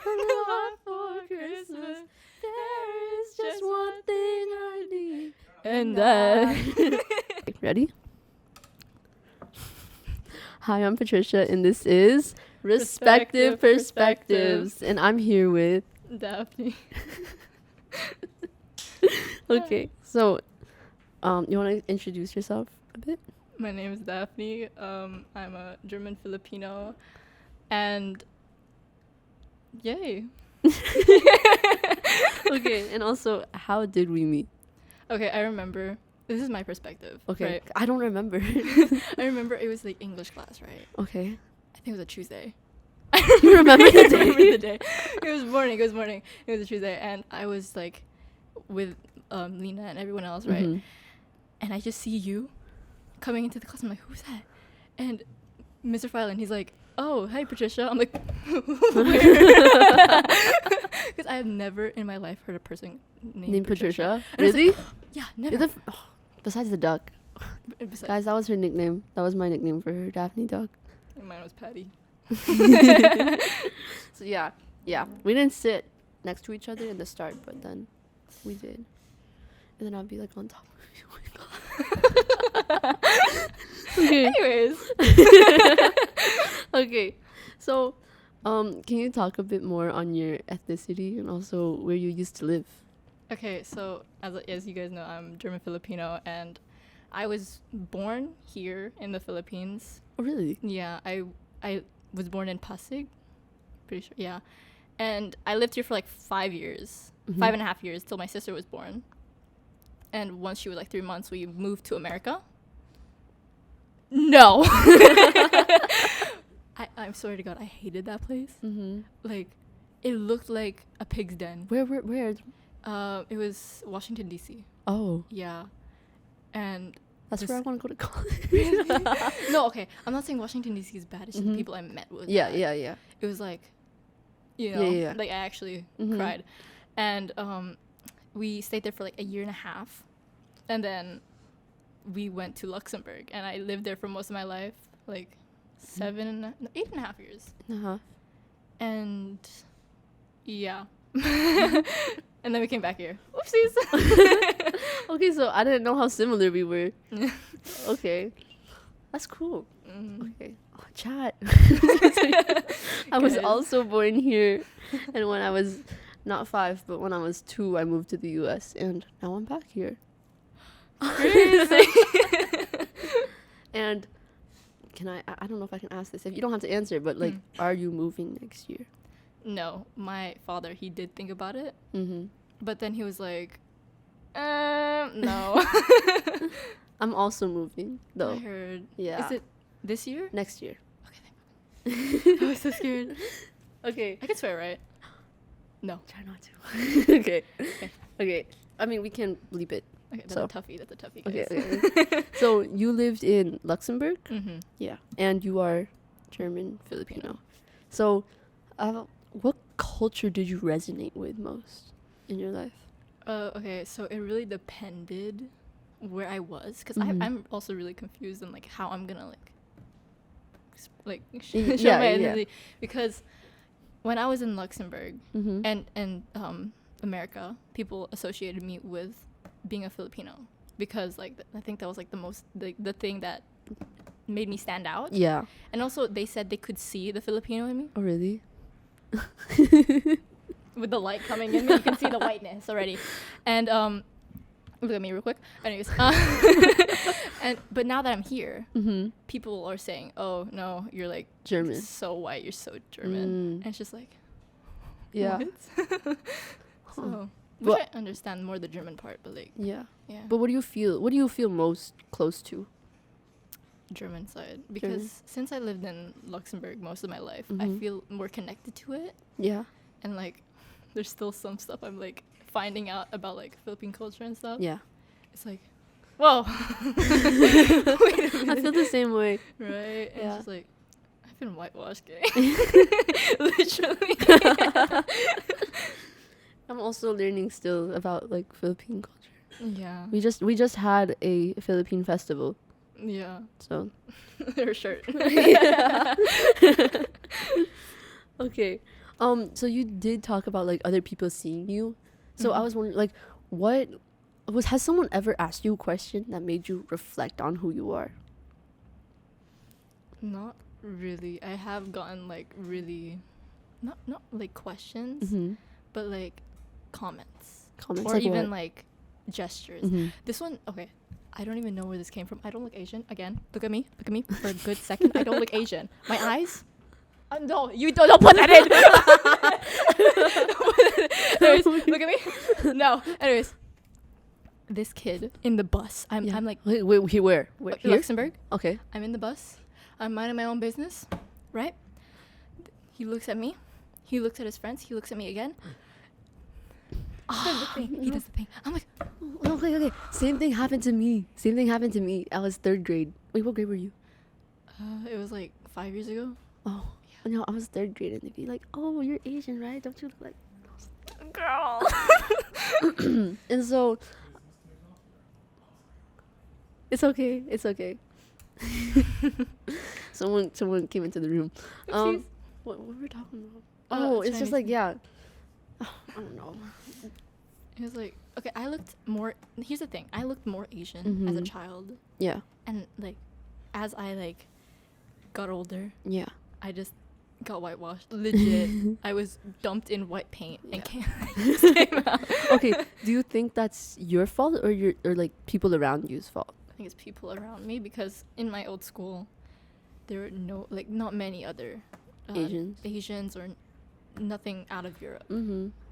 want for Christmas. There is just one thing I need. And Ready? Hi, I'm Patricia, and this is Respective Perspectives. And I'm here with Daphne. Okay, so you want to introduce yourself a bit? My name is Daphne. I'm a German-Filipino, and yay. Okay, and also, how did we meet? Okay, I remember. This is my perspective. Okay, right? I don't remember. I remember it was like English class, right? Okay. I think it was a Tuesday. You remember the day? I remember the day. It was morning. It was a Tuesday, and I was like with Lena and everyone else, right? Mm-hmm. And I just see you coming into the class. I'm like, who's that? And Mr. Filan, he's like, oh, hi, Patricia. I'm like, because I have never in my life heard a person named Patricia. Really? Like, yeah, never. Besides the duck. Guys, that was her nickname. That was my nickname for her, Daphne Duck. And mine was Patty. So yeah. We didn't sit next to each other in the start, but then we did. And then I'd be like on top of you. Oh my god. Okay. Anyways. Okay. So, can you talk a bit more on your ethnicity and also where you used to live? Okay, so as you guys know, I'm German-Filipino, and I was born here in the Philippines. Oh, really? Yeah, I was born in Pasig, pretty sure. Yeah, and I lived here for like 5 years, 5.5 years, till my sister was born. And once she was like 3 months, we moved to America. No. I'm sorry to God, I hated that place. Like, it looked like a pig's den. Where? It was Washington, D.C. Oh. Yeah. And that's where I want to go to college. Really? No, okay. I'm not saying Washington, D.C. is bad. It's just the people I met with. Yeah. It was like, you know, like I actually cried. And we stayed there for like 1.5 years. And then we went to Luxembourg. And I lived there for most of my life. Like 8.5 years. Uh-huh. And yeah. And then we came back here. Oopsies. Okay, so I didn't know how similar we were. Okay. That's cool. Okay. Oh, chat. I was also born here. And when I was not 5, but when I was 2, I moved to the US. And now I'm back here. Crazy. And I don't know if I can ask this. If you don't have to answer, but like, are you moving next year? No, my father, he did think about it. But then he was like, no. I'm also moving, though. I heard. Yeah. Is it this year? Next year. Okay, thank God. I was so scared. Okay. I can swear, right? No. Try not to. Okay. I mean, we can bleep it. Okay, that's a toughie. Guys. Okay. So, you lived in Luxembourg? Yeah. And you are German-Filipino. So, what culture did you resonate with most in your life? Okay, so it really depended where I was, because I'm also really confused on like how I'm gonna show my identity, because when I was in Luxembourg and America, people associated me with being a Filipino, because like I think that was like the thing that made me stand out. Yeah. And also they said they could see the Filipino in me. Oh, really? With the light coming in, you can see the whiteness already. And look at me real quick. Anyways, but now that I'm here, people are saying, "Oh no, you're like German, so white, you're so German," and it's just like, yeah. What? So, which I understand more the German part, but like, yeah. But what do you feel? What do you feel most close to? German side, because since I lived in Luxembourg most of my life, I feel more connected to it. Yeah. And like, there's still some stuff I'm like finding out about like Philippine culture and stuff. Yeah. It's like, whoa. I feel the same way. Right? And yeah. it's just like, I've been whitewashed, gang. Literally. I'm also learning still about like Philippine culture. Yeah. We just had a Philippine festival. Yeah. So. Her shirt. Okay. So you did talk about like other people seeing you. So I was wondering, like, has someone ever asked you a question that made you reflect on who you are? Not really. I have gotten like really, not like questions, but like comments or like even what? like gestures. This one, okay. I don't even know where this came from. I don't look Asian. Again, look at me for a good second. I don't look Asian. My eyes. No, you don't put that in. Anyways, look at me. No. Anyways, this kid in the bus. I'm like, wait, where? Here? Luxembourg. Okay. I'm in the bus. I'm minding my own business, right? He looks at me. He looks at his friends. He looks at me again. He does the thing. I'm like, okay. Same thing happened to me. I was 3rd grade. Wait, what grade were you? It was like 5 years ago. Oh. No, I was 3rd grade, and they'd be like, "Oh, you're Asian, right? Don't you look like girl?" And so, it's okay. Someone came into the room. What were we talking about? It's Chinese. Just like I don't know. It was like, okay, I looked more. Here's the thing: I looked more Asian as a child. Yeah. And like, as I like got older. Yeah. I just got whitewashed. Legit. I was dumped in white paint and came out. Okay, do you think that's your fault or like people around you's fault? I think it's people around me because in my old school, there were not many other Asians or nothing out of Europe.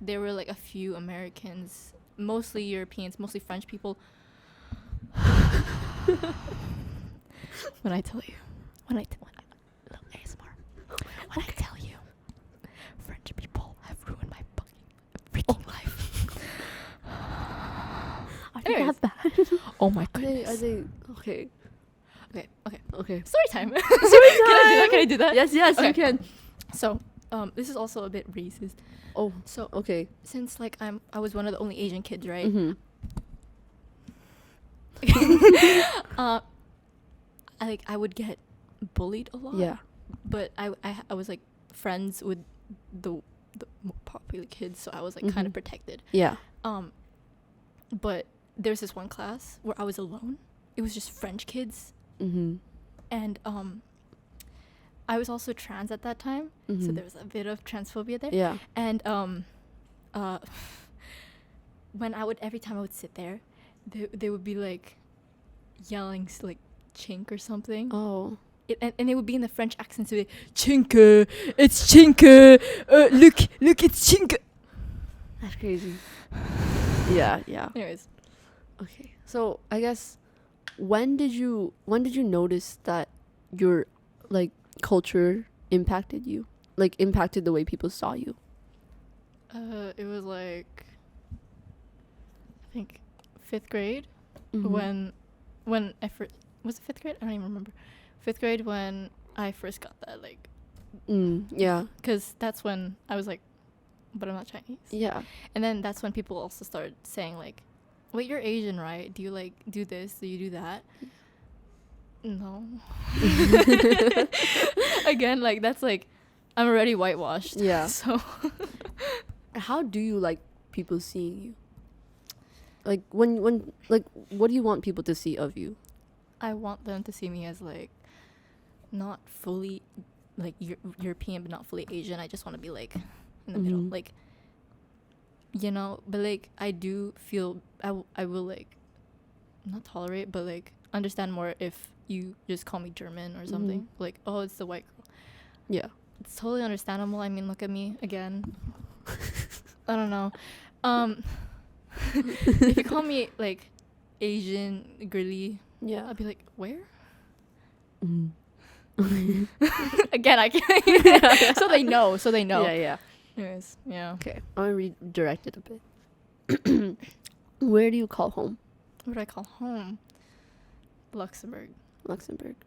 There were like a few Americans, mostly Europeans, mostly French people. When I tell you, ASMR. When I tell you, French people have ruined my freaking life. Are they that bad? Oh my goodness. Are they okay? Okay. Story time. Can I do that? Yes, okay. You can. So, this is also a bit racist. Oh, so okay. Since like I was one of the only Asian kids, right? I would get bullied a lot. Yeah. But I was like friends with the more popular kids, so I was like kind of protected. Yeah. But there's this one class where I was alone. It was just French kids. And I was also trans at that time, so there was a bit of transphobia there. Yeah. And every time I would sit there, they would be like yelling like chink or something. Oh. And it would be in the French accent, so like, Chinke, it's Chinke, look, it's Chinke. That's crazy. Yeah. Anyways. Okay. So I guess when did you notice that your like culture impacted you? Like impacted the way people saw you? It was like I think 5th grade when I first was it 5th grade? I don't even remember. 5th grade when I first got that like yeah, because that's when I was like, but I'm not Chinese. Yeah. And then that's when people also started saying like, wait, you're Asian, right? Do you like do this? Do you do that? No. Again, like that's like I'm already whitewashed. Yeah. So how do you like people seeing you? Like when like what do you want people to see of you? I want them to see me as like not fully like European but not fully Asian. I just want to be like in the middle, like, you know. But like I do feel I will like not tolerate but like understand more if you just call me German or something. Like, oh, it's the white girl. Yeah, it's totally understandable. I mean, look at me again. I don't know. If you call me like Asian girly, yeah, I'll be like, where? Again, I can't. Yeah. So they know. Yeah. Anyways, yeah. Okay, I'm gonna redirect it a bit. Where do you call home? What do I call home? Luxembourg.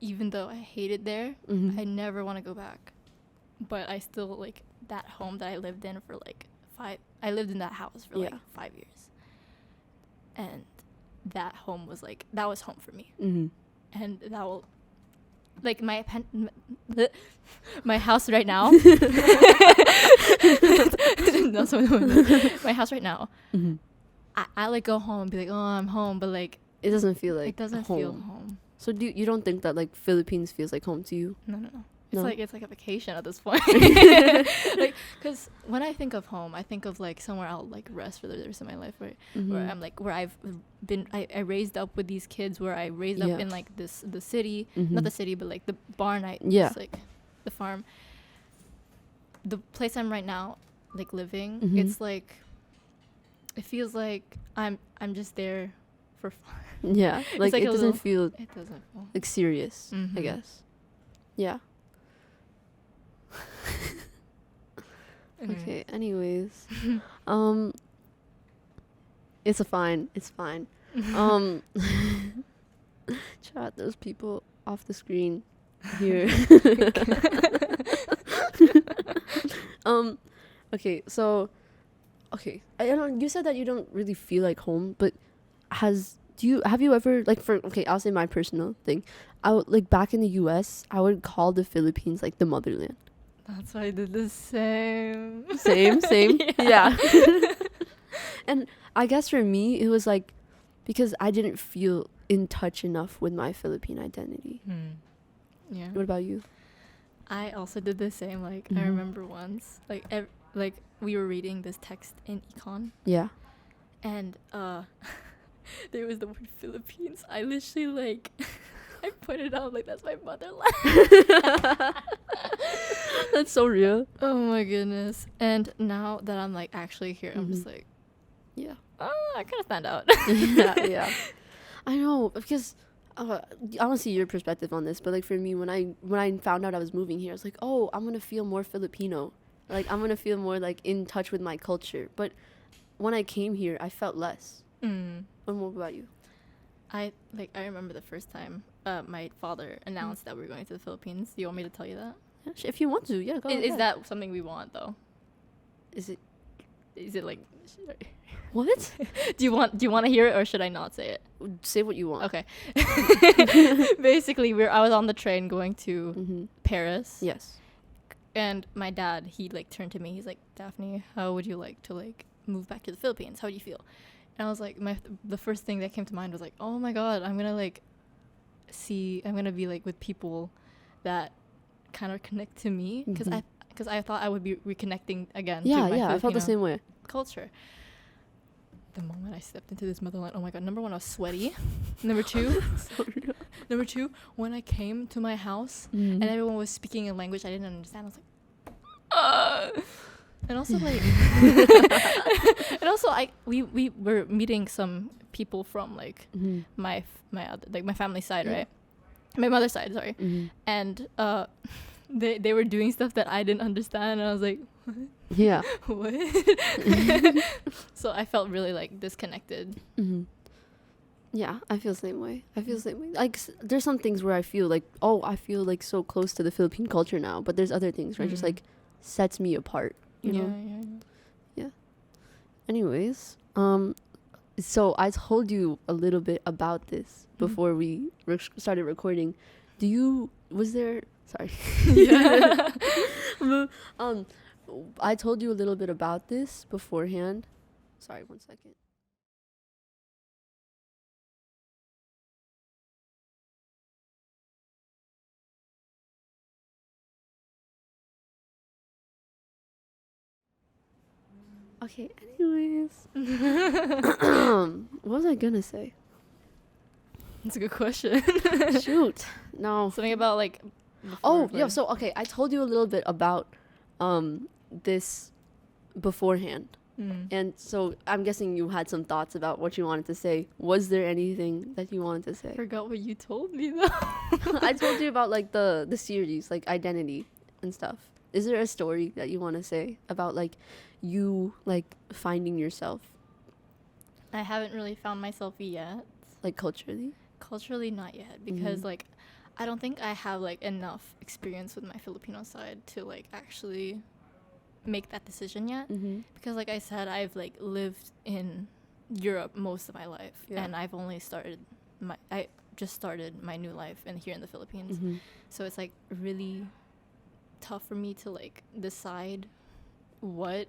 Even though I hate it there, I never want to go back. But I still like that home that I lived in for like I lived in that house for like 5 years. And that home was like, that was home for me. And that will, like my house right now. know someone my house right now. I like go home and be like, oh, I'm home, but like it doesn't feel like feel home. So you don't think that like Philippines feels like home to you? No. It's like a vacation at this point. Like, because when I think of home, I think of like somewhere I'll like rest for the rest of my life, right? Where I'm like, where I've been, I raised up with these kids, where I raised up in like the city, not the city, but like the barn. It's like the farm. The place I'm right now, like living, it's like, it feels like I'm just there for fun. Yeah, like it doesn't feel like serious, I guess. Yeah. Okay, anyways. It's fine. Chat those people off the screen here. Okay, so I don't, you said that you don't really feel like home, but have you ever, like, I'll say my personal thing. I would, like, back in the US, I would call the Philippines like the motherland. That's why I did the same. Same? Yeah. And I guess for me, it was like, because I didn't feel in touch enough with my Philippine identity. Yeah. What about you? I also did the same. Like, I remember once, like, we were reading this text in econ. Yeah. And there was the word Philippines. I literally, like, I put it out like, that's my motherland. That's so real. Oh my goodness. And now that I'm like actually here, I'm just like, yeah, I kind of stand out. yeah. I know, because I want to see your perspective on this, but like for me, when I found out I was moving here, I was like, oh, I'm gonna feel more Filipino. Like, I'm gonna feel more like in touch with my culture. But when I came here, I felt less. And what about you? I remember the first time my father announced that we were going to the Philippines. Do you want me to tell you that? Yeah, if you want to, yeah, go ahead. Is that something we want, though? Is it like... What? Do you want to hear it, or should I not say it? Say what you want. Okay. Basically, I was on the train going to Paris. Yes. And my dad, he like turned to me. He's like, Daphne, how would you like to like move back to the Philippines? How do you feel? And I was like, the first thing that came to mind was like, oh my God, I'm gonna be like with people that kind of connect to me, because I thought I would be reconnecting again. Yeah, to my Filipino I felt the same way. Culture. The moment I stepped into this motherland, oh my God! Number one, I was sweaty. Number two, when I came to my house and everyone was speaking a language I didn't understand, I was like, and also like, and also we were meeting some people from like my family side, right? My mother's side, sorry, and they were doing stuff that I didn't understand, and I was like, what? Yeah. What? So I felt really like disconnected. Yeah, I feel the same way. Like, there's some things where I feel like, oh, I feel like so close to the Philippine culture now, but there's other things where it just like sets me apart, you know? Yeah. Anyways, so I told you a little bit about this before we started recording. Sorry. Yeah. I told you a little bit about this beforehand. Sorry, 1 second. Okay, anyways. What was I gonna say? That's a good question. Shoot. No. Something about like... So, okay, I told you a little bit about this beforehand. And so I'm guessing you had some thoughts about what you wanted to say. Was there anything that you wanted to say? I forgot what you told me, though. I told you about like the series, like identity and stuff. Is there a story that you want to say about like you like finding yourself? I haven't really found myself yet. Like culturally? Culturally, not yet, because like I don't think I have like enough experience with my Filipino side to like actually make that decision yet. Because like I said, I've like lived in Europe most of my life, and I've only I just started my new life here in the Philippines. So it's like really tough for me to like decide what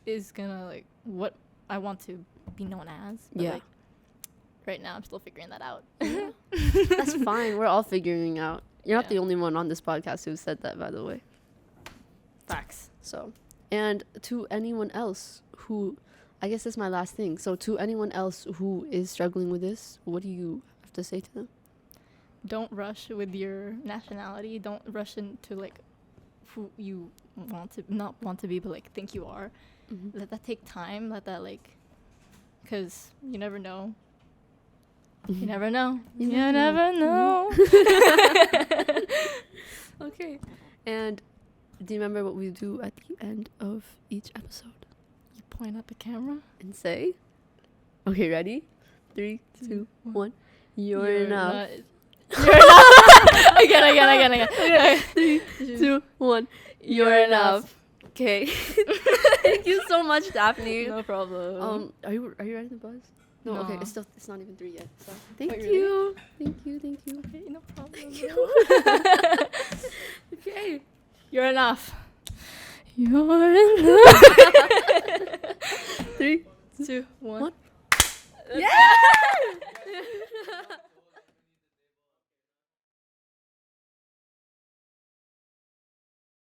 is gonna like what I want to be known as. But, Yeah. like, right now, I'm still figuring that out. That's fine. We're all figuring out. You're not Yeah. the only one on this podcast who said that, by the way. Facts. So, and to anyone else who, I guess that's my last thing. So, to anyone else who is struggling with this, what do you have to say to them? Don't rush with your nationality. Don't rush into like who you not want to be, but like think you are. Mm-hmm. Let that take time. Let that like, because you never know. You never know. You never know. Okay. And do you remember what we do at the end of each episode? You point at the camera And say, okay, ready? 3, 2, 1. You're enough. You're enough. Again. Okay. 3, 2, 1. You're enough. Okay. Thank you so much, Daphne. No problem. Are you riding the bus? No. No. Okay. It's not even 3 yet. So thank Wait, you. Thank you. Okay, no problem. Thank you. Okay. You're enough. You're enough. 3, 2, 1. Yeah.